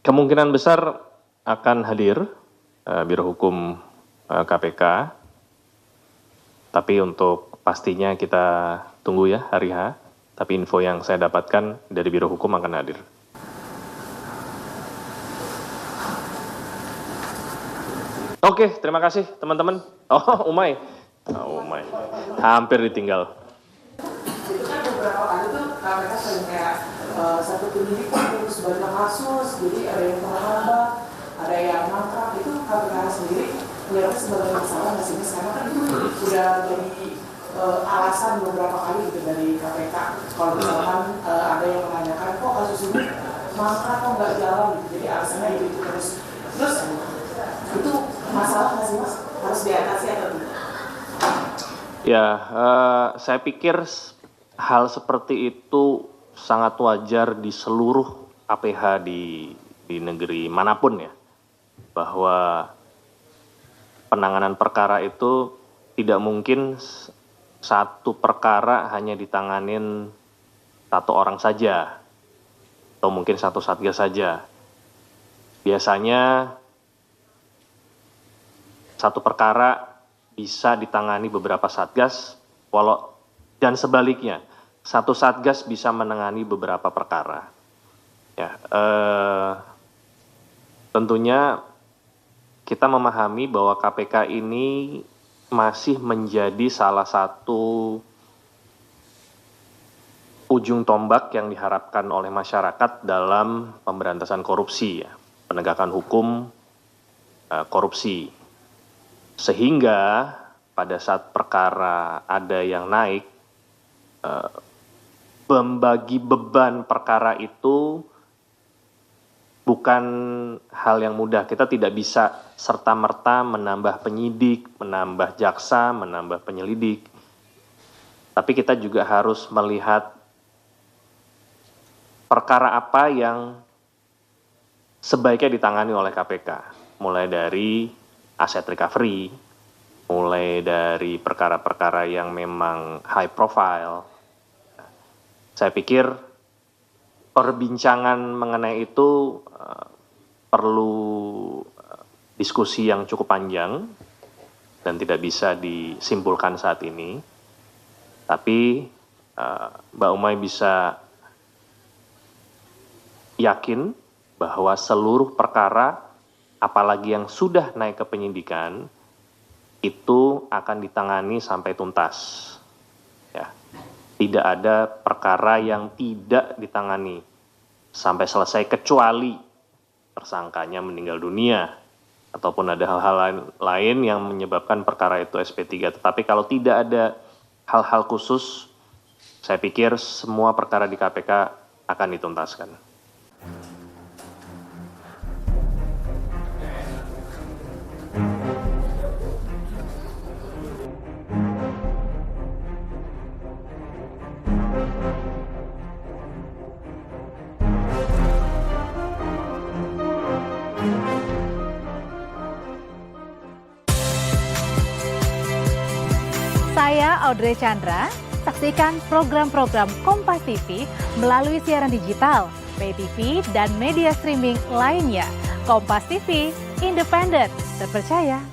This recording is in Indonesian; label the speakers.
Speaker 1: Kemungkinan besar akan hadir Biro Hukum KPK, tapi untuk pastinya kita tunggu ya hari H, tapi info yang saya dapatkan dari Biro Hukum akan hadir. Oke, terima kasih teman-teman. Oh, Umay. Umay. Hampir ditinggal.
Speaker 2: Itu kan beberapa kali tuh KPK sering kayak satu penyidik terus banyak kasus, jadi ada yang terlambat, ada yang mangkrak. Itu KPK sendiri melihatnya sebagai masalah nggak sih? Karena kan itu udah jadi alasan beberapa kali gitu dari KPK. Kalau misalkan ada yang menanyakan kok kasus ini mangkrak kok nggak jalan, gitu. Jadi alasannya itu terus. Terus itu masalah nggak sih Mas? Harus diatasi atau tidak?
Speaker 1: Ya, saya pikir hal seperti itu sangat wajar di seluruh KPH di negeri manapun ya, bahwa penanganan perkara itu tidak mungkin satu perkara hanya ditanganin satu orang saja, atau mungkin satu satgas saja. Biasanya satu perkara bisa ditangani beberapa satgas, dan sebaliknya, satu satgas bisa menangani beberapa perkara. Ya, tentunya kita memahami bahwa KPK ini masih menjadi salah satu ujung tombak yang diharapkan oleh masyarakat dalam pemberantasan korupsi, ya, penegakan hukum korupsi. Sehingga pada saat perkara ada yang naik, membagi beban perkara itu bukan hal yang mudah. Kita tidak bisa serta-merta menambah penyidik, menambah jaksa, menambah penyelidik. Tapi kita juga harus melihat perkara apa yang sebaiknya ditangani oleh KPK. Mulai dari aset recovery, mulai dari perkara-perkara yang memang high profile. Saya pikir perbincangan mengenai itu perlu diskusi yang cukup panjang dan tidak bisa disimpulkan saat ini. Tapi Mbak Umay bisa yakin bahwa seluruh perkara, apalagi yang sudah naik ke penyidikan, itu akan ditangani sampai tuntas. Ya. Tidak ada perkara yang tidak ditangani sampai selesai, kecuali tersangkanya meninggal dunia ataupun ada hal-hal lain yang menyebabkan perkara itu SP3. Tetapi kalau tidak ada hal-hal khusus, saya pikir semua perkara di KPK akan dituntaskan.
Speaker 3: Saya Audrey Chandra, saksikan program-program Kompas TV melalui siaran digital, pay TV, dan media streaming lainnya. Kompas TV, independen, terpercaya.